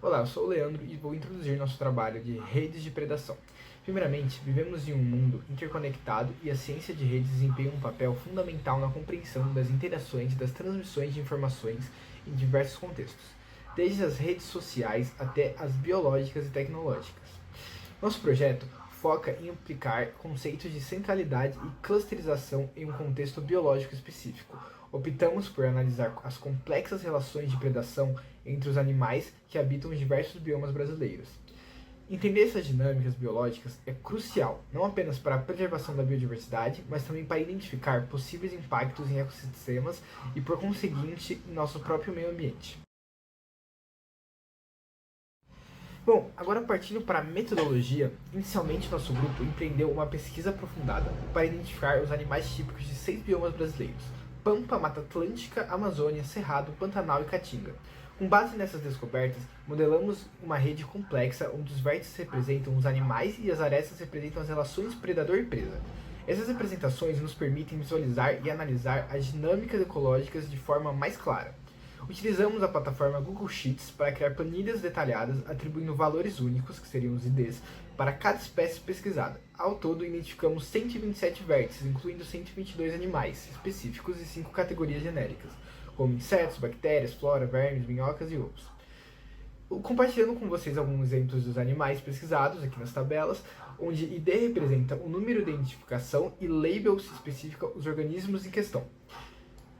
Olá, eu sou o Leandro e vou introduzir nosso trabalho de redes de predação. Primeiramente, vivemos em um mundo interconectado e a ciência de redes desempenha um papel fundamental na compreensão das interações e das transmissões de informações em diversos contextos, desde as redes sociais até as biológicas e tecnológicas. Nosso projeto foca em aplicar conceitos de centralidade e clusterização em um contexto biológico específico. Optamos por analisar as complexas relações de predação entre os animais que habitam os diversos biomas brasileiros. Entender essas dinâmicas biológicas é crucial, não apenas para a preservação da biodiversidade, mas também para identificar possíveis impactos em ecossistemas e, por conseguinte, em nosso próprio meio ambiente. Bom, agora partindo para a metodologia, inicialmente nosso grupo empreendeu uma pesquisa aprofundada para identificar os animais típicos de 6 biomas brasileiros: Pampa, Mata Atlântica, Amazônia, Cerrado, Pantanal e Caatinga. Com base nessas descobertas, modelamos uma rede complexa onde os vértices representam os animais e as arestas representam as relações predador e presa. Essas representações nos permitem visualizar e analisar as dinâmicas ecológicas de forma mais clara. Utilizamos a plataforma Google Sheets para criar planilhas detalhadas atribuindo valores únicos, que seriam os IDs, para cada espécie pesquisada. Ao todo, identificamos 127 vértices, incluindo 122 animais específicos e 5 categorias genéricas, como insetos, bactérias, flora, vermes, minhocas e outros. Compartilhando com vocês alguns exemplos dos animais pesquisados aqui nas tabelas, onde ID representa o número de identificação e label especifica os organismos em questão.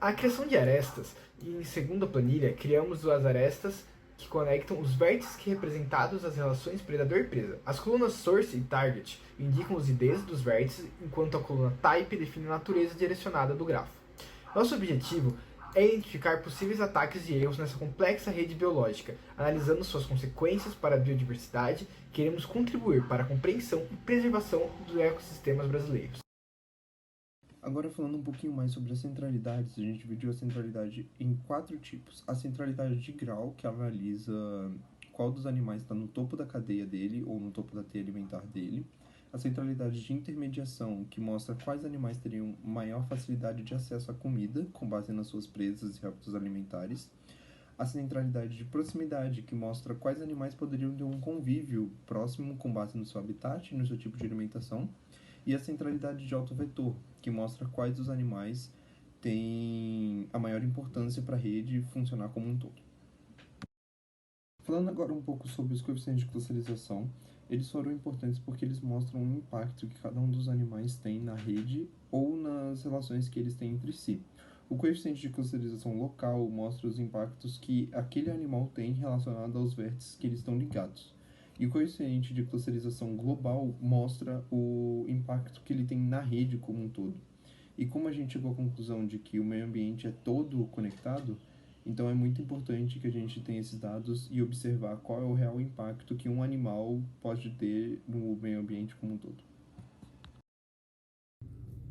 A criação de arestas, e em segunda planilha, criamos as arestas que conectam os vértices que representados as relações predador e presa. As colunas source e target indicam os IDs dos vértices, enquanto a coluna type define a natureza direcionada do grafo. Nosso objetivo é identificar possíveis ataques e erros nessa complexa rede biológica. Analisando suas consequências para a biodiversidade, queremos contribuir para a compreensão e preservação dos ecossistemas brasileiros. Agora falando um pouquinho mais sobre as centralidades, a gente dividiu a centralidade em 4 tipos. A centralidade de grau, que analisa qual dos animais está no topo da cadeia dele ou no topo da teia alimentar dele. A centralidade de intermediação, que mostra quais animais teriam maior facilidade de acesso à comida, com base nas suas presas e hábitos alimentares. A centralidade de proximidade, que mostra quais animais poderiam ter um convívio próximo com base no seu habitat e no seu tipo de alimentação. E a centralidade de autovetor, que mostra quais dos animais têm a maior importância para a rede funcionar como um todo. Falando agora um pouco sobre os coeficientes de clusterização, eles foram importantes porque eles mostram o impacto que cada um dos animais tem na rede ou nas relações que eles têm entre si. O coeficiente de clusterização local mostra os impactos que aquele animal tem relacionado aos vértices que eles estão ligados. E o coeficiente de clusterização global mostra o impacto que ele tem na rede como um todo. E como a gente chegou à conclusão de que o meio ambiente é todo conectado, então é muito importante que a gente tenha esses dados e observar qual é o real impacto que um animal pode ter no meio ambiente como um todo.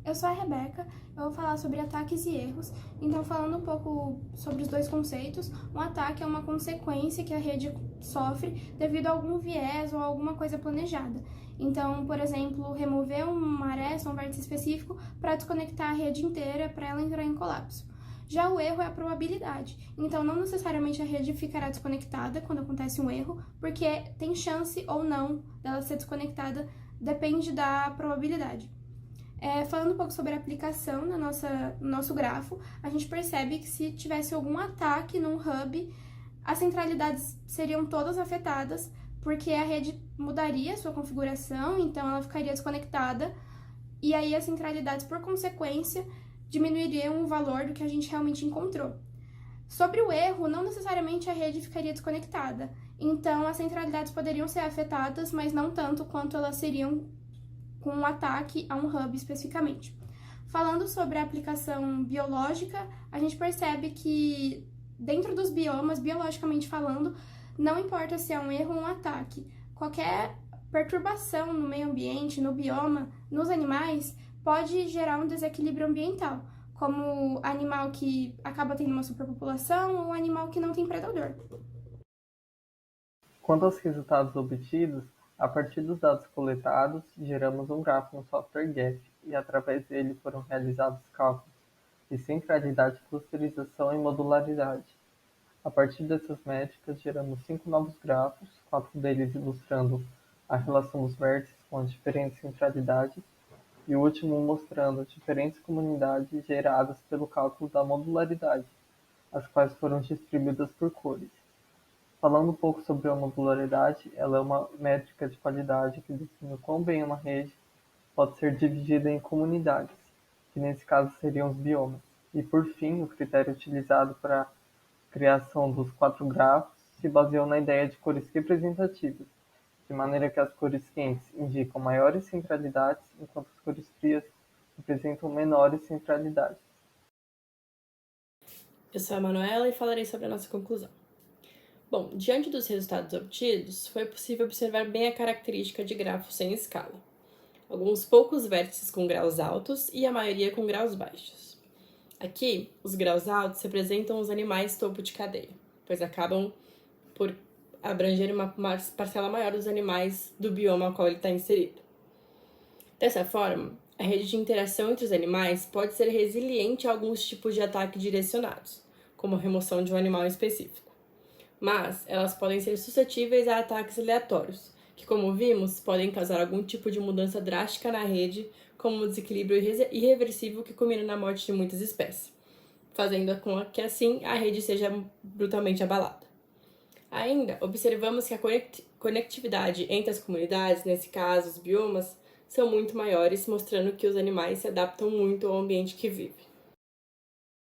Eu sou a Rebeca, eu vou falar sobre ataques e erros. Então, falando um pouco sobre os dois conceitos, um ataque é uma consequência que a rede sofre devido a algum viés ou alguma coisa planejada. Então, por exemplo, remover uma aresta, um vértice específico, para desconectar a rede inteira para ela entrar em colapso. Já o erro é a probabilidade. Então, não necessariamente a rede ficará desconectada quando acontece um erro, porque tem chance ou não dela ser desconectada, depende da probabilidade. Falando um pouco sobre a aplicação no nosso grafo, a gente percebe que se tivesse algum ataque num hub, as centralidades seriam todas afetadas, porque a rede mudaria sua configuração, então ela ficaria desconectada, e aí as centralidades, por consequência, diminuiriam o valor do que a gente realmente encontrou. Sobre o erro, não necessariamente a rede ficaria desconectada, então as centralidades poderiam ser afetadas, mas não tanto quanto elas seriam com um ataque a um hub especificamente. Falando sobre a aplicação biológica, a gente percebe que dentro dos biomas, biologicamente falando, não importa se é um erro ou um ataque, qualquer perturbação no meio ambiente, no bioma, nos animais, pode gerar um desequilíbrio ambiental, como animal que acaba tendo uma superpopulação ou animal que não tem predador. Quanto aos resultados obtidos, a partir dos dados coletados, geramos um grafo no software Geph e através dele foram realizados cálculos de centralidade, clusterização e modularidade. A partir dessas métricas, geramos 5 novos grafos, 4 deles ilustrando a relação dos vértices com as diferentes centralidades, e o último mostrando diferentes comunidades geradas pelo cálculo da modularidade, as quais foram distribuídas por cores. Falando um pouco sobre a modularidade, ela é uma métrica de qualidade que define o quão bem uma rede pode ser dividida em comunidades, que nesse caso seriam os biomas. E por fim, o critério utilizado para a criação dos 4 grafos se baseou na ideia de cores representativas, de maneira que as cores quentes indicam maiores centralidades, enquanto as cores frias representam menores centralidades. Eu sou a Manuela e falarei sobre a nossa conclusão. Bom, diante dos resultados obtidos, foi possível observar bem a característica de grafos sem escala. Alguns poucos vértices com graus altos e a maioria com graus baixos. Aqui, os graus altos representam os animais topo de cadeia, pois acabam por abranger uma parcela maior dos animais do bioma ao qual ele está inserido. Dessa forma, a rede de interação entre os animais pode ser resiliente a alguns tipos de ataque direcionados, como a remoção de um animal específico. Mas elas podem ser suscetíveis a ataques aleatórios, que, como vimos, podem causar algum tipo de mudança drástica na rede, como um desequilíbrio irreversível que culmina na morte de muitas espécies, fazendo com que, assim, a rede seja brutalmente abalada. Ainda, observamos que a conectividade entre as comunidades, nesse caso os biomas, são muito maiores, mostrando que os animais se adaptam muito ao ambiente que vivem.